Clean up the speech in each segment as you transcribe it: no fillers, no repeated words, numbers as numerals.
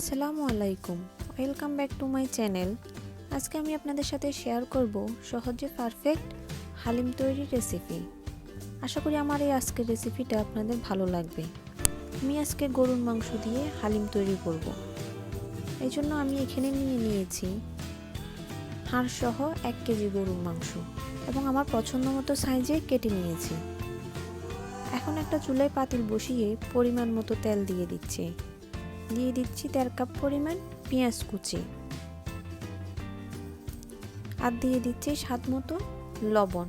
আসসালামু আলাইকুম, welcome back to my channel. আজকে আমি আপনাদের সাথে শেয়ার করব সহজে পারফেক্ট হালিম তৈরির রেসিপি। আশা করি আমার এই আজকের রেসিপিটা আপনাদের ভালো লাগবে। আমি আজকে গরুর মাংস দিয়ে হালিম তৈরি করব। এই জন্য আমি এখানে নিয়েছি হাড় সহ 1 কেজি গরুর মাংস এবং আমার পছন্দ মতো সাইজে কেটে নিয়েছি। এখন একটা চুলায় পাতিল বসিয়ে পরিমাণ মতো তেল দিয়ে দিচ্ছি। 1.5 কাপ পরিমাণ পেঁয়াজ কুচি আর দিয়ে দিচ্ছি স্বাদ মতো লবণ।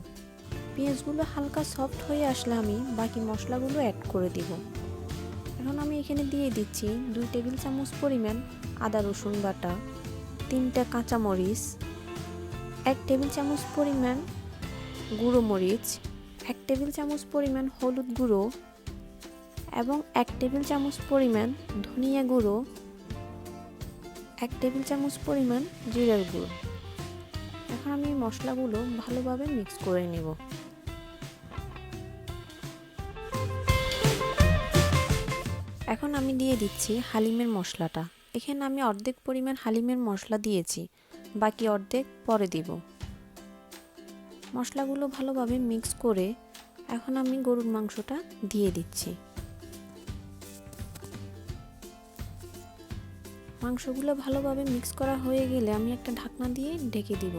পেঁয়াজগুলো হালকা সফট হয়ে আসলে আমি বাকি মশলাগুলো অ্যাড করে দিব। এখন আমি এখানে দিয়ে দিচ্ছি 2 টেবিল চামচ পরিমাণ আদা রসুন বাটা, 3টা কাঁচামরিচ, 1 টেবিল চামচ পরিমাণ গুঁড়ো মরিচ, 1 টেবিল চামচ পরিমাণ হলুদ গুঁড়ো এবং 1 টেবিল চামচ পরিমাণ ধনিয়া গুঁড়ো, 1 টেবিল চামচ পরিমাণ জিরার গুঁড়ো। এখন আমি এই মশলাগুলো ভালোভাবে মিক্স করে নেব। এখন আমি দিয়ে দিচ্ছি হালিমের মশলাটা। এখানে আমি অর্ধেক পরিমাণ হালিমের মশলা দিয়েছি, বাকি অর্ধেক পরে দিব। মশলাগুলো ভালোভাবে মিক্স করে এখন আমি গরুর মাংসটা দিয়ে দিচ্ছি। মাংসগুলো ভালোভাবে মিক্স করা হয়ে গেলে আমি একটা ঢাকনা দিয়ে ঢেকে দিব।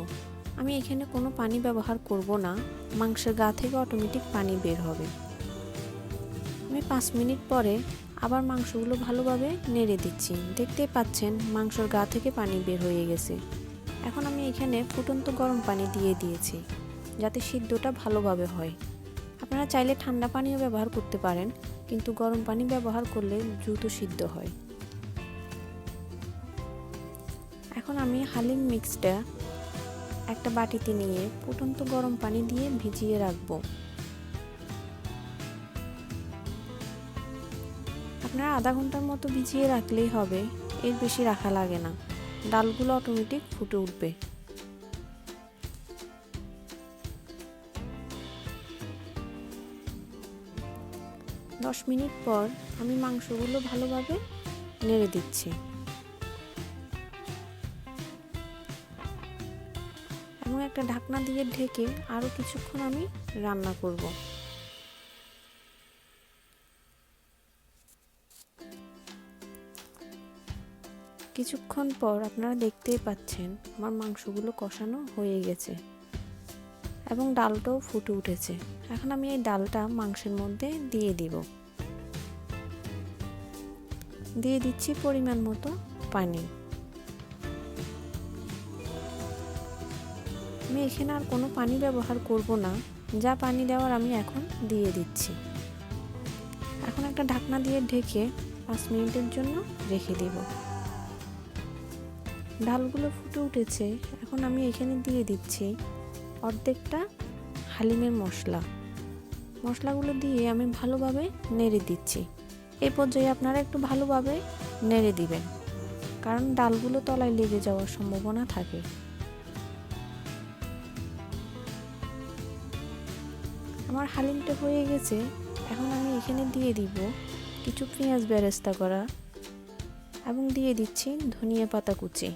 আমি এখানে কোনো পানি ব্যবহার করব না, মাংসের গা থেকে অটোমেটিক পানি বের হবে। আমি 5 মিনিট পরে আবার মাংসগুলো ভালোভাবে নেড়ে দিচ্ছি। দেখতেই পাচ্ছেন মাংসের গা থেকে পানি বের হয়ে গেছে। এখন আমি এখানে ফুটন্ত গরম পানি দিয়ে দিয়েছি যাতে সিদ্ধটা ভালোভাবে হয়। আপনারা চাইলে ঠান্ডা পানিও ব্যবহার করতে পারেন, কিন্তু গরম পানি ব্যবহার করলে দ্রুত সিদ্ধ হয়। এখন আমি হালিম মিক্সটা একটা বাটিতে নিয়ে ফুটন্ত গরম পানি দিয়ে ভিজিয়ে রাখবো। আপনারা আধা ঘন্টার মতো ভিজিয়ে রাখলেই হবে, এর বেশি রাখা লাগে না। ডালগুলো অটোমেটিক ফুটে উঠবে। দশ মিনিট পর আমি মাংসগুলো ভালোভাবে নেড়ে দিচ্ছি এবং একটা ঢাকনা দিয়ে ঢেকে আরো কিছুক্ষণ আমি রান্না করব। কিছুক্ষণ পর আপনারা দেখতেই পাচ্ছেন আমার মাংসগুলো কষানো হয়ে গেছে এবং ডালটাও ফুটে উঠেছে। এখন আমি এই ডালটা মাংসের মধ্যে দিয়ে দিব। দিয়ে দিচ্ছি পরিমাণ মতো পানি। আমি এখানে আর কোনো পানি ব্যবহার করব না, যা পানি দেওয়ার আমি এখন দিয়ে দিচ্ছি। এখন একটা ঢাকনা দিয়ে ঢেকে 5 মিনিটের জন্য রেখে দেব। ডালগুলো ফুটে উঠেছে। এখন আমি এখানে দিয়ে দিচ্ছি অর্ধেকটা হালিমের মশলাগুলো দিয়ে আমি ভালোভাবে নেড়ে দিচ্ছি। এই পর্যায়ে আপনারা একটু ভালোভাবে নেড়ে দিবেন, কারণ ডালগুলো তলায় লেগে যাওয়ার সম্ভাবনা থাকে। আমার হালিমটা হয়ে গেছে। এখন আমি এখানে দিয়ে দিব কিছু পেঁয়াজ বেরেস্তা করা এবং দিয়ে দিচ্ছি ধনিয়া পাতা কুচি।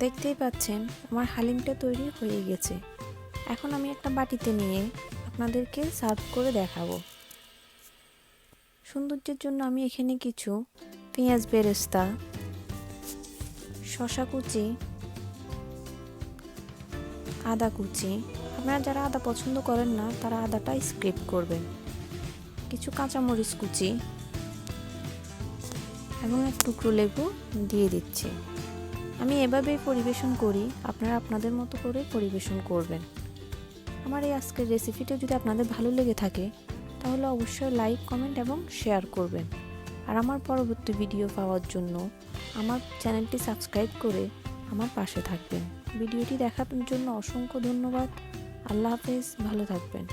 দেখতেই পাচ্ছেন আমার হালিমটা তৈরি হয়ে গেছে। এখন আমি একটা বাটিতে নিয়ে আপনাদেরকে সার্ভ করে দেখাবো। সৌন্দর্যের জন্য আমি এখানে কিছু পেঁয়াজ বেরেস্তা, শসা কুচি, আদা কুচি, আপনারা যারা আদা পছন্দ করেন না তারা আদাটা স্কিপ করবেন, কিছু কাঁচামরিচ কুচি এবং এক টুকরো লেবু দিয়ে দিচ্ছি। আমি এভাবেই পরিবেশন করি, আপনারা আপনাদের মতো করে পরিবেশন করবেন। আমার এই আজকের রেসিপিটা যদি আপনাদের ভালো লেগে থাকে তাহলে অবশ্যই লাইক, কমেন্ট এবং শেয়ার করবেন। আর আমার পরবর্তী ভিডিও পাওয়ার জন্য আমার চ্যানেলটি সাবস্ক্রাইব করে আমার পাশে থাকবেন। ভিডিওটি দেখার জন্য অসংখ্য ধন্যবাদ। আল্লাহ হাফেজ, ভালো থাকবেন।